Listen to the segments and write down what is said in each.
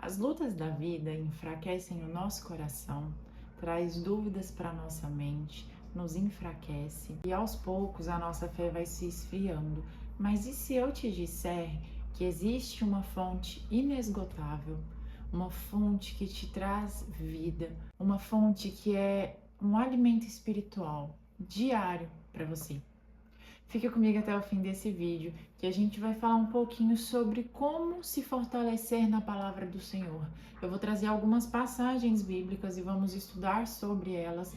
As lutas da vida enfraquecem o nosso coração, traz dúvidas para nossa mente, nos enfraquece e aos poucos a nossa fé vai se esfriando. Mas e se eu te disser que existe uma fonte inesgotável, uma fonte que te traz vida, uma fonte que é um alimento espiritual diário para você? Fica comigo até o fim desse vídeo, que a gente vai falar um pouquinho sobre como se fortalecer na palavra do Senhor. Eu vou trazer algumas passagens bíblicas e vamos estudar sobre elas,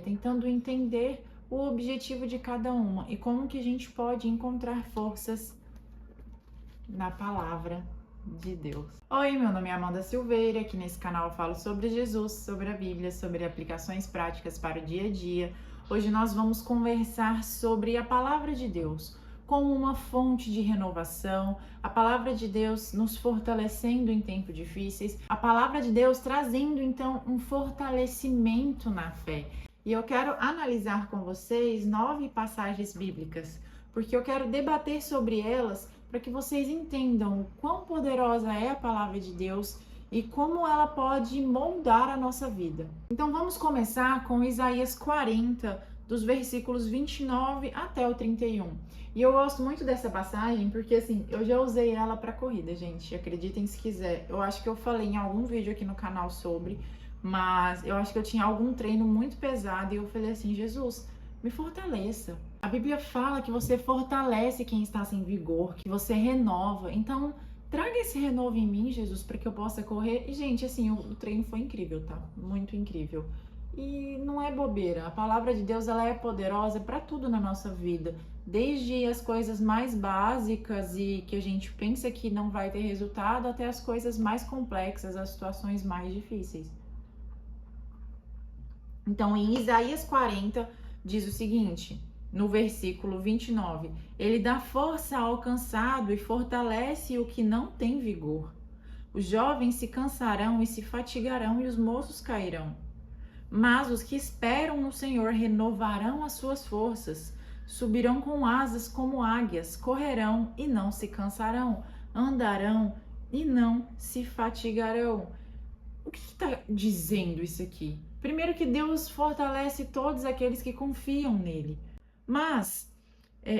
tentando entender o objetivo de cada uma e como que a gente pode encontrar forças na palavra de Deus. Oi, meu nome é Amanda Silveira, aqui nesse canal eu falo sobre Jesus, sobre a Bíblia, sobre aplicações práticas para o dia a dia. Hoje nós vamos conversar sobre a palavra de Deus como uma fonte de renovação, a palavra de Deus nos fortalecendo em tempos difíceis, a palavra de Deus trazendo então um fortalecimento na fé. E eu quero analisar com vocês 9 passagens bíblicas, porque eu quero debater sobre elas para que vocês entendam o quão poderosa é a palavra de Deus e como ela pode moldar a nossa vida. Então vamos começar com Isaías 40, dos versículos 29 até o 31. E eu gosto muito dessa passagem porque assim, eu já usei ela para corrida, gente. Acreditem se quiser. Eu acho que eu falei em algum vídeo aqui no canal sobre, mas eu acho que eu tinha algum treino muito pesado e eu falei assim, Jesus, me fortaleça. A Bíblia fala que você fortalece quem está sem vigor, que você renova. Então, traga esse renovo em mim, Jesus, para que eu possa correr. E, gente, assim, o treino foi incrível, tá? Muito incrível. E não é bobeira. A palavra de Deus, ela é poderosa para tudo na nossa vida. Desde as coisas mais básicas e que a gente pensa que não vai ter resultado, até as coisas mais complexas, as situações mais difíceis. Então, em Isaías 40, diz o seguinte, no versículo 29, ele dá força ao cansado e fortalece o que não tem vigor. Os jovens se cansarão e se fatigarão e os moços cairão. Mas os que esperam no Senhor renovarão as suas forças, subirão com asas como águias, correrão e não se cansarão, andarão e não se fatigarão. O que está dizendo isso aqui? Primeiro que Deus fortalece todos aqueles que confiam nele. Mas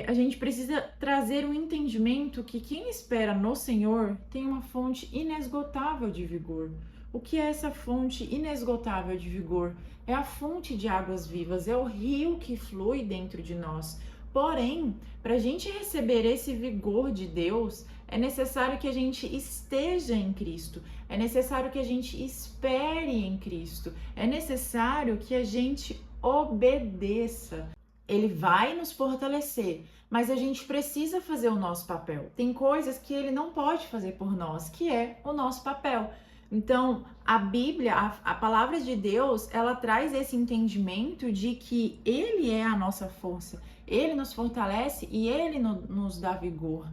a gente precisa trazer um entendimento que quem espera no Senhor tem uma fonte inesgotável de vigor. O que é essa fonte inesgotável de vigor? É a fonte de águas vivas, é o rio que flui dentro de nós. Porém, para a gente receber esse vigor de Deus, é necessário que a gente esteja em Cristo, é necessário que a gente espere em Cristo, é necessário que a gente obedeça. Ele vai nos fortalecer, mas a gente precisa fazer o nosso papel. Tem coisas que ele não pode fazer por nós, que é o nosso papel. Então, a Bíblia, a palavra de Deus, ela traz esse entendimento de que ele é a nossa força, ele nos fortalece e ele nos dá vigor.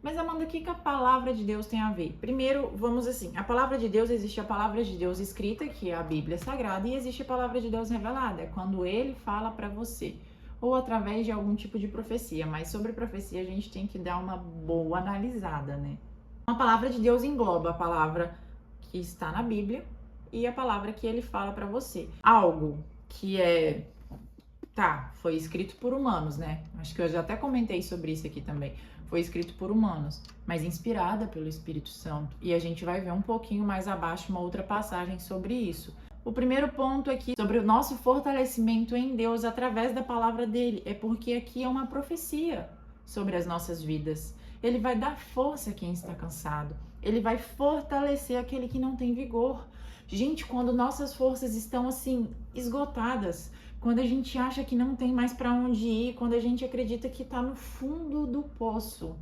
Mas, Amanda, o que a palavra de Deus tem a ver? Primeiro, vamos assim, a palavra de Deus, existe a palavra de Deus escrita, que é a Bíblia Sagrada, e existe a palavra de Deus revelada, é quando ele fala para você, ou através de algum tipo de profecia. Mas sobre profecia a gente tem que dar uma boa analisada, né? A palavra de Deus engloba a palavra que está na Bíblia e a palavra que ele fala para você. Algo que foi escrito por humanos, né? Acho que eu já até comentei sobre isso aqui também. Foi escrito por humanos, mas inspirada pelo Espírito Santo. E a gente vai ver um pouquinho mais abaixo uma outra passagem sobre isso. O primeiro ponto aqui sobre o nosso fortalecimento em Deus através da palavra dele é porque aqui é uma profecia sobre as nossas vidas. Ele vai dar força a quem está cansado. Ele vai fortalecer aquele que não tem vigor. Gente, quando nossas forças estão assim esgotadas, quando a gente acha que não tem mais para onde ir, quando a gente acredita que está no fundo do poço,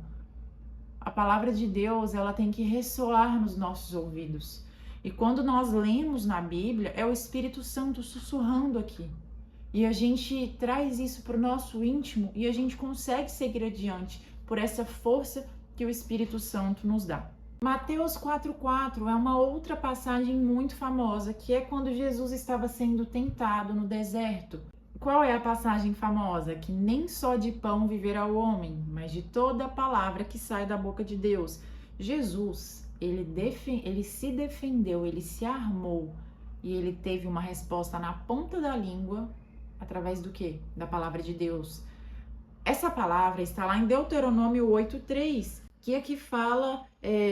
a palavra de Deus, ela tem que ressoar nos nossos ouvidos. E quando nós lemos na Bíblia, é o Espírito Santo sussurrando aqui. E a gente traz isso para o nosso íntimo e a gente consegue seguir adiante por essa força que o Espírito Santo nos dá. Mateus 4,4 é uma outra passagem muito famosa, que é quando Jesus estava sendo tentado no deserto. Qual é a passagem famosa? Que nem só de pão viverá o homem, mas de toda a palavra que sai da boca de Deus. Jesus, ele se defendeu, ele se armou e ele teve uma resposta na ponta da língua através do quê? Da palavra de Deus. Essa palavra está lá em Deuteronômio 8:3, que aqui fala,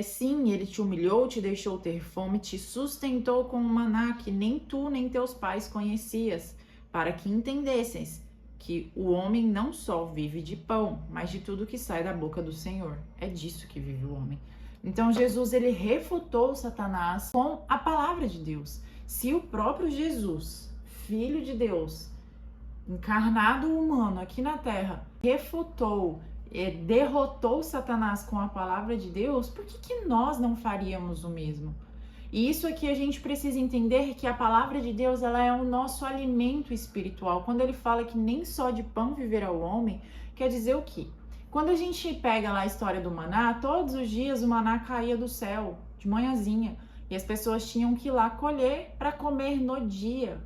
sim, ele te humilhou, te deixou ter fome, te sustentou com um maná que nem tu nem teus pais conhecias, para que entendesses que o homem não só vive de pão, mas de tudo que sai da boca do Senhor. É disso que vive o homem. Então Jesus, ele refutou Satanás com a palavra de Deus. Se o próprio Jesus, Filho de Deus, encarnado humano aqui na Terra, refutou, derrotou Satanás com a palavra de Deus, por que nós não faríamos o mesmo? E isso aqui a gente precisa entender que a palavra de Deus, ela é o nosso alimento espiritual. Quando ele fala que nem só de pão viverá o homem, quer dizer o quê? Quando a gente pega lá a história do maná, todos os dias o maná caía do céu, de manhãzinha, e as pessoas tinham que ir lá colher para comer no dia.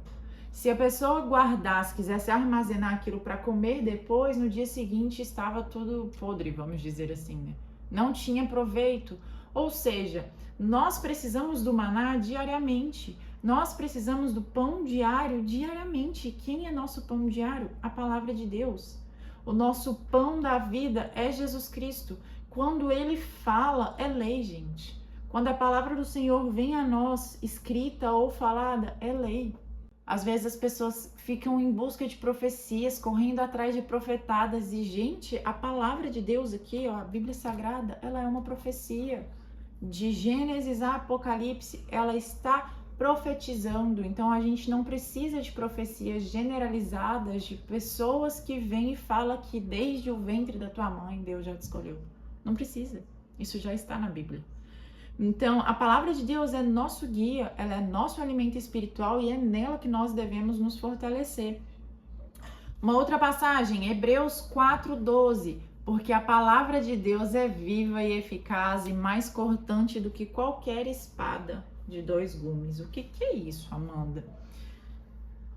Se a pessoa guardasse, quisesse armazenar aquilo para comer depois, no dia seguinte estava tudo podre, vamos dizer assim, né? Não tinha proveito. Ou seja, nós precisamos do maná diariamente. Nós precisamos do pão diário diariamente. Quem é nosso pão diário? A palavra de Deus. O nosso pão da vida é Jesus Cristo. Quando ele fala, é lei, gente. Quando a palavra do Senhor vem a nós, escrita ou falada, é lei. Às vezes as pessoas ficam em busca de profecias, correndo atrás de profetadas. E, gente, a palavra de Deus aqui, ó, a Bíblia Sagrada, ela é uma profecia. De Gênesis a Apocalipse, ela está profetizando. Então, a gente não precisa de profecias generalizadas de pessoas que vêm e falam que desde o ventre da tua mãe Deus já te escolheu. Não precisa. Isso já está na Bíblia. Então, a palavra de Deus é nosso guia, ela é nosso alimento espiritual e é nela que nós devemos nos fortalecer. Uma outra passagem, Hebreus 4:12, porque a palavra de Deus é viva e eficaz e mais cortante do que qualquer espada de 2 gumes. O que é isso, Amanda?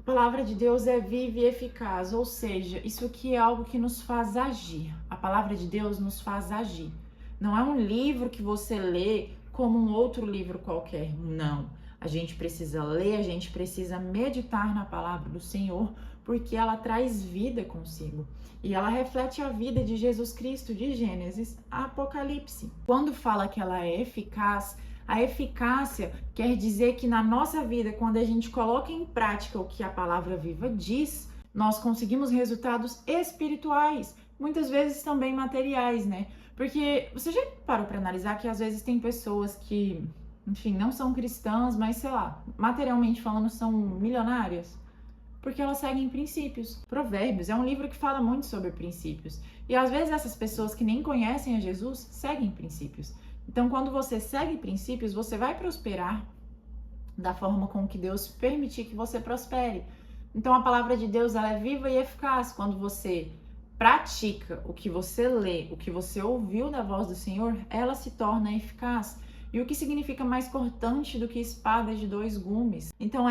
A palavra de Deus é viva e eficaz, ou seja, isso aqui é algo que nos faz agir. A palavra de Deus nos faz agir. Não é um livro que você lê como um outro livro qualquer, não. A gente precisa ler, a gente precisa meditar na palavra do Senhor, porque ela traz vida consigo. E ela reflete a vida de Jesus Cristo, de Gênesis a Apocalipse. Quando fala que ela é eficaz, a eficácia quer dizer que na nossa vida, quando a gente coloca em prática o que a palavra viva diz, nós conseguimos resultados espirituais, muitas vezes também materiais, né? Porque você já parou para analisar que às vezes tem pessoas que, enfim, não são cristãs, mas sei lá, materialmente falando, são milionárias? Porque elas seguem princípios. Provérbios é um livro que fala muito sobre princípios. E às vezes essas pessoas que nem conhecem a Jesus seguem princípios. Então, quando você segue princípios, você vai prosperar da forma com que Deus permitir que você prospere. Então, a palavra de Deus, ela é viva e eficaz. Quando você pratica o que você lê, o que você ouviu da voz do Senhor, ela se torna eficaz. E o que significa mais cortante do que espada de 2 gumes? Então,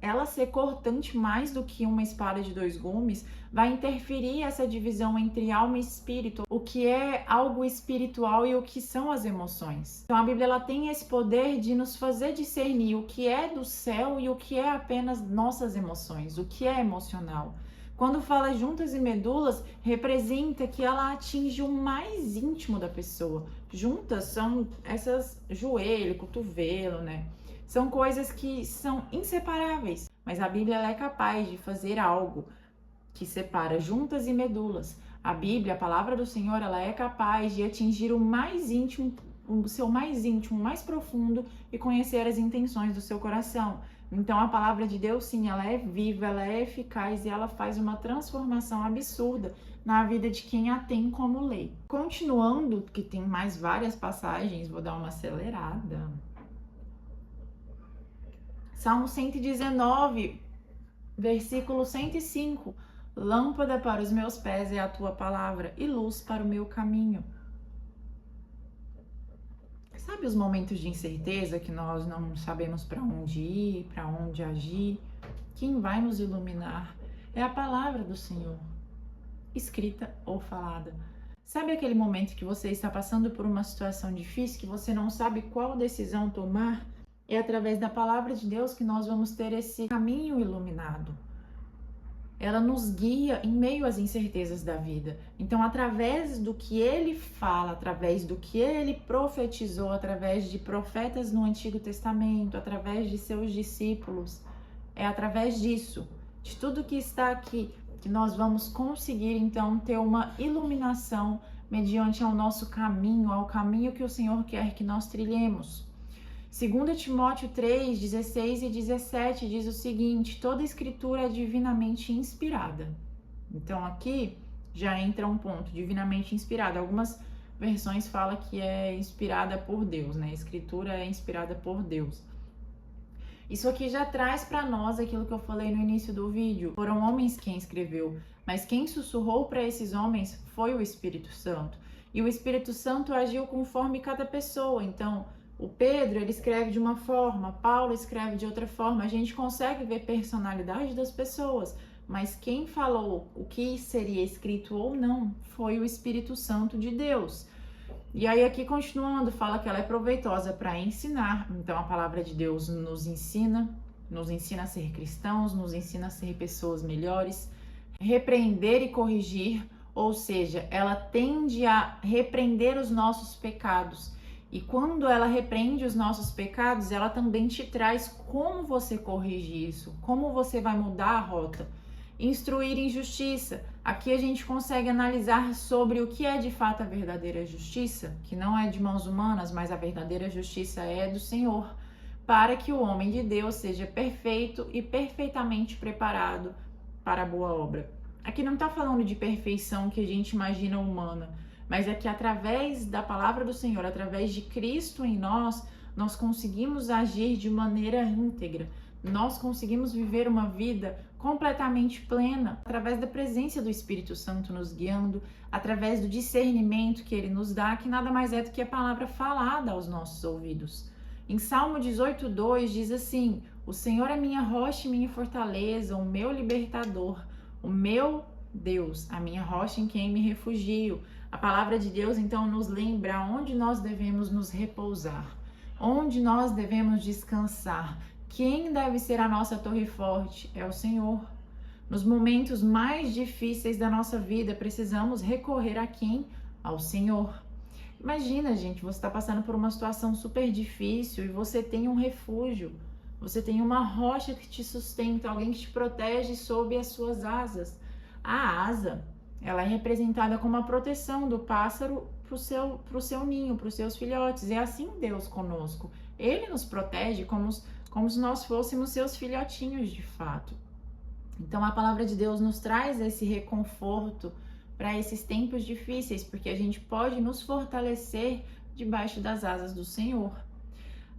ela ser cortante mais do que uma espada de 2 gumes vai interferir essa divisão entre alma e espírito, o que é algo espiritual e o que são as emoções. Então, a Bíblia ela tem esse poder de nos fazer discernir o que é do céu e o que é apenas nossas emoções, o que é emocional. Quando fala juntas e medulas, representa que ela atinge o mais íntimo da pessoa. Juntas são essas joelho, cotovelo, né? São coisas que são inseparáveis. Mas a Bíblia ela é capaz de fazer algo que separa juntas e medulas. A Bíblia, a palavra do Senhor, ela é capaz de atingir o mais íntimo, o seu mais íntimo, mais profundo e conhecer as intenções do seu coração. Então, a palavra de Deus, sim, ela é viva, ela é eficaz e ela faz uma transformação absurda na vida de quem a tem como lei. Continuando, que tem mais várias passagens, vou dar uma acelerada. Salmo 119, versículo 105. Lâmpada para os meus pés é a tua palavra e luz para o meu caminho. Sabe os momentos de incerteza que nós não sabemos para onde ir, para onde agir? Quem vai nos iluminar é a palavra do Senhor, escrita ou falada. Sabe aquele momento que você está passando por uma situação difícil, que você não sabe qual decisão tomar? É através da palavra de Deus que nós vamos ter esse caminho iluminado. Ela nos guia em meio às incertezas da vida. Então, através do que ele fala, através do que ele profetizou, através de profetas no Antigo Testamento, através de seus discípulos, é através disso, de tudo que está aqui, que nós vamos conseguir, então, ter uma iluminação mediante ao nosso caminho, ao caminho que o Senhor quer que nós trilhemos. 2 Timóteo 3, 16 e 17 diz o seguinte: toda escritura é divinamente inspirada. Então aqui já entra um ponto, divinamente inspirada. Algumas versões falam que é inspirada por Deus, né? A escritura é inspirada por Deus. Isso aqui já traz para nós aquilo que eu falei no início do vídeo. Foram homens quem escreveu, mas quem sussurrou para esses homens foi o Espírito Santo. E o Espírito Santo agiu conforme cada pessoa. Então, o Pedro, ele escreve de uma forma, Paulo escreve de outra forma. A gente consegue ver personalidade das pessoas, mas quem falou o que seria escrito ou não foi o Espírito Santo de Deus. E aí aqui continuando, fala que ela é proveitosa para ensinar. Então a palavra de Deus nos ensina a ser cristãos, nos ensina a ser pessoas melhores, repreender e corrigir, ou seja, ela tende a repreender os nossos pecados. E quando ela repreende os nossos pecados, ela também te traz como você corrige isso, como você vai mudar a rota. Instruir em justiça. Aqui a gente consegue analisar sobre o que é de fato a verdadeira justiça, que não é de mãos humanas, mas a verdadeira justiça é do Senhor, para que o homem de Deus seja perfeito e perfeitamente preparado para a boa obra. Aqui não está falando de perfeição que a gente imagina humana, mas é que através da palavra do Senhor, através de Cristo em nós, nós conseguimos agir de maneira íntegra. Nós conseguimos viver uma vida completamente plena através da presença do Espírito Santo nos guiando, através do discernimento que ele nos dá, que nada mais é do que a palavra falada aos nossos ouvidos. Em Salmo 18:2 diz assim: o Senhor é minha rocha e minha fortaleza, o meu libertador, o meu Deus, a minha rocha em quem me refugio. A palavra de Deus, então, nos lembra onde nós devemos nos repousar, onde nós devemos descansar. Quem deve ser a nossa torre forte é o Senhor. Nos momentos mais difíceis da nossa vida, precisamos recorrer a quem? Ao Senhor. Imagina, gente, você está passando por uma situação super difícil e você tem um refúgio, você tem uma rocha que te sustenta, alguém que te protege sob as suas asas. A asa, ela é representada como a proteção do pássaro para o seu ninho, para os seus filhotes. É assim Deus conosco. Ele nos protege como se nós fôssemos seus filhotinhos de fato. Então a palavra de Deus nos traz esse reconforto para esses tempos difíceis, porque a gente pode nos fortalecer debaixo das asas do Senhor.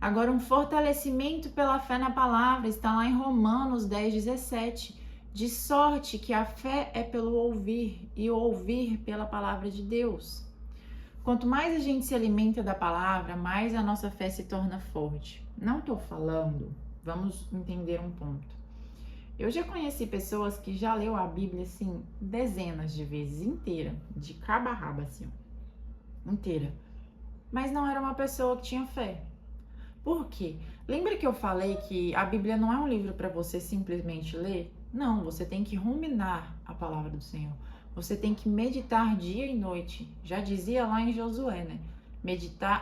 Agora, um fortalecimento pela fé na palavra está lá em Romanos 10:17. De sorte que a fé é pelo ouvir e o ouvir pela palavra de Deus. Quanto mais a gente se alimenta da palavra, mais a nossa fé se torna forte. Não estou falando, vamos entender um ponto. Eu já conheci pessoas que já leu a Bíblia assim dezenas de vezes, inteira, de cabo a rabo assim, inteira. Mas não era uma pessoa que tinha fé. Por quê? Lembra que eu falei que a Bíblia não é um livro para você simplesmente ler? Não, você tem que ruminar a palavra do Senhor. Você tem que meditar dia e noite. Já dizia lá em Josué, né?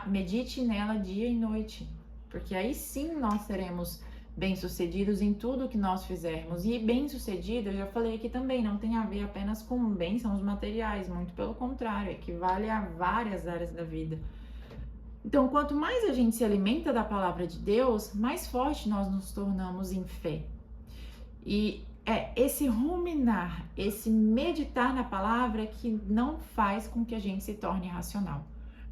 Medite nela dia e noite. Porque aí sim nós seremos bem-sucedidos em tudo que nós fizermos. E bem-sucedido, eu já falei aqui também, não tem a ver apenas com bênçãos materiais. Muito pelo contrário, equivale a várias áreas da vida. Então, quanto mais a gente se alimenta da palavra de Deus, mais forte nós nos tornamos em fé. E é esse ruminar, esse meditar na palavra que não faz com que a gente se torne racional.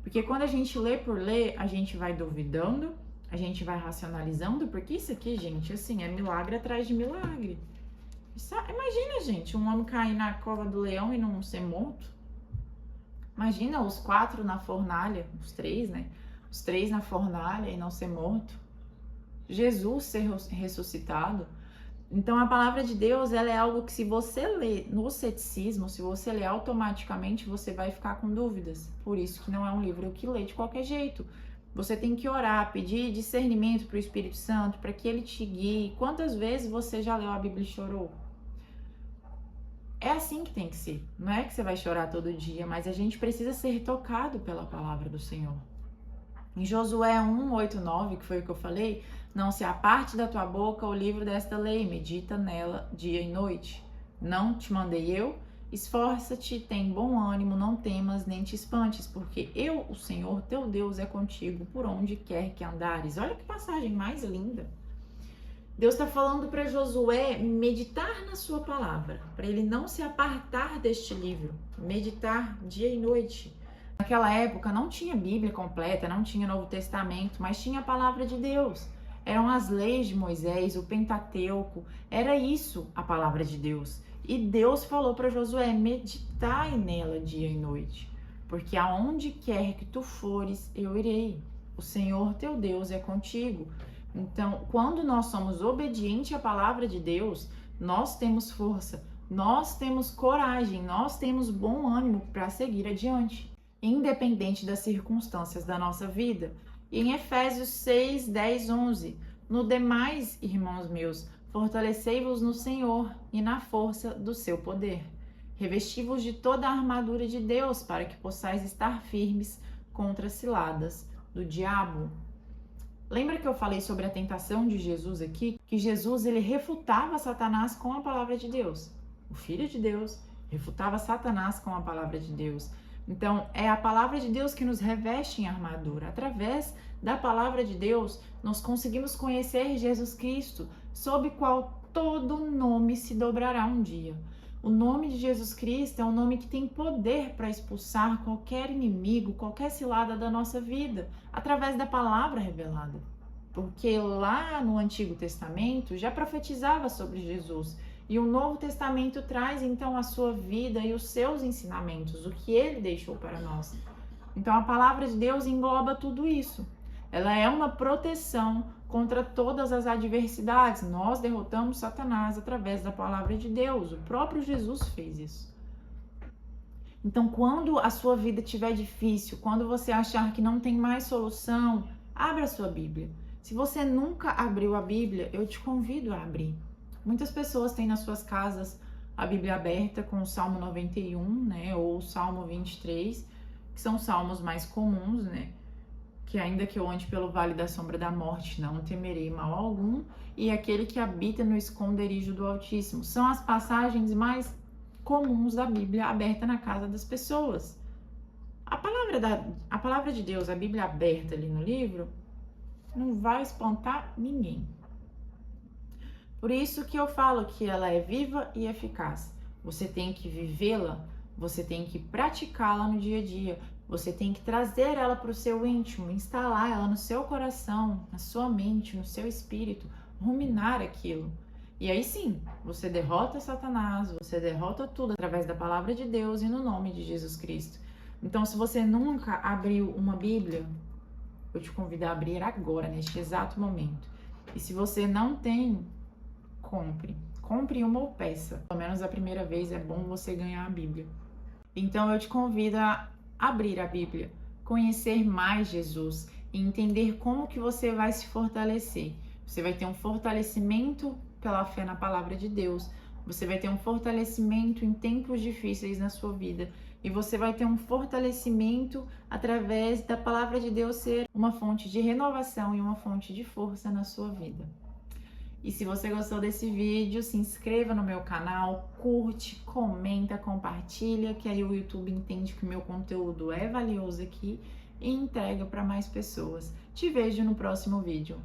Porque quando a gente lê por ler, a gente vai duvidando, a gente vai racionalizando, porque isso aqui, gente, assim, é milagre atrás de milagre. Imagina, gente, um homem cair na cova do leão e não ser morto. Imagina os 4 na fornalha, os 3, né? Os 3 na fornalha e não ser morto. Jesus ser ressuscitado. Então, a palavra de Deus, ela é algo que se você lê no ceticismo, se você lê automaticamente, você vai ficar com dúvidas. Por isso que não é um livro que lê de qualquer jeito. Você tem que orar, pedir discernimento para o Espírito Santo, para que ele te guie. Quantas vezes você já leu a Bíblia e chorou? É assim que tem que ser. Não é que você vai chorar todo dia, mas a gente precisa ser tocado pela palavra do Senhor. Em Josué 1, 8, 9, que foi o que eu falei, não se aparte da tua boca o livro desta lei, medita nela dia e noite. Não te mandei eu? Esforça-te, tem bom ânimo, não temas nem te espantes, porque eu, o Senhor, teu Deus, é contigo por onde quer que andares. Olha que passagem mais linda. Deus está falando para Josué meditar na sua palavra, para ele não se apartar deste livro, meditar dia e noite. Naquela época não tinha Bíblia completa, não tinha Novo Testamento, mas tinha a palavra de Deus. Eram as leis de Moisés, o Pentateuco, era isso a palavra de Deus. E Deus falou para Josué, meditai nela dia e noite, porque aonde quer que tu fores, eu irei. O Senhor teu Deus é contigo. Então, quando nós somos obedientes à palavra de Deus, nós temos força, nós temos coragem, nós temos bom ânimo para seguir adiante, independente das circunstâncias da nossa vida. E em Efésios 6, 10, 11, no demais, irmãos meus, fortalecei-vos no Senhor e na força do seu poder. Revesti-vos de toda a armadura de Deus para que possais estar firmes contra as ciladas do diabo. Lembra que eu falei sobre a tentação de Jesus aqui? Que Jesus ele refutava Satanás com a palavra de Deus. O Filho de Deus refutava Satanás com a palavra de Deus. Então, é a palavra de Deus que nos reveste em armadura. Através da palavra de Deus, nós conseguimos conhecer Jesus Cristo, sob qual todo nome se dobrará um dia. O nome de Jesus Cristo é um nome que tem poder para expulsar qualquer inimigo, qualquer cilada da nossa vida, através da palavra revelada. Porque lá no Antigo Testamento já profetizava sobre Jesus. E o Novo Testamento traz então a sua vida e os seus ensinamentos, o que ele deixou para nós. Então a palavra de Deus engloba tudo isso. Ela é uma proteção contra todas as adversidades. Nós derrotamos Satanás através da palavra de Deus. O próprio Jesus fez isso. Então, quando a sua vida estiver difícil, quando você achar que não tem mais solução, abra a sua Bíblia. Se você nunca abriu a Bíblia, eu te convido a abrir. Muitas pessoas têm nas suas casas a Bíblia aberta com o Salmo 91, né, ou o Salmo 23, que são salmos mais comuns, né? Que ainda que eu ande pelo vale da sombra da morte, não temerei mal algum, e aquele que habita no esconderijo do Altíssimo. São as passagens mais comuns da Bíblia aberta na casa das pessoas. A palavra de Deus, a Bíblia aberta ali no livro, não vai espantar ninguém. Por isso que eu falo que ela é viva e eficaz. Você tem que vivê-la, você tem que praticá-la no dia a dia. Você tem que trazer ela para o seu íntimo, instalar ela no seu coração, na sua mente, no seu espírito, ruminar aquilo. E aí sim, você derrota Satanás, você derrota tudo através da palavra de Deus e no nome de Jesus Cristo. Então, se você nunca abriu uma Bíblia, eu te convido a abrir agora, neste exato momento. E se você não tem, compre. Compre uma ou peça. Pelo menos a primeira vez é bom você ganhar a Bíblia. Então, eu te convido a abrir a Bíblia, conhecer mais Jesus e entender como que você vai se fortalecer. Você vai ter um fortalecimento pela fé na palavra de Deus. Você vai ter um fortalecimento em tempos difíceis na sua vida. E você vai ter um fortalecimento através da palavra de Deus ser uma fonte de renovação e uma fonte de força na sua vida. E se você gostou desse vídeo, se inscreva no meu canal, curte, comenta, compartilha, que aí o YouTube entende que o meu conteúdo é valioso aqui e entrega para mais pessoas. Te vejo no próximo vídeo.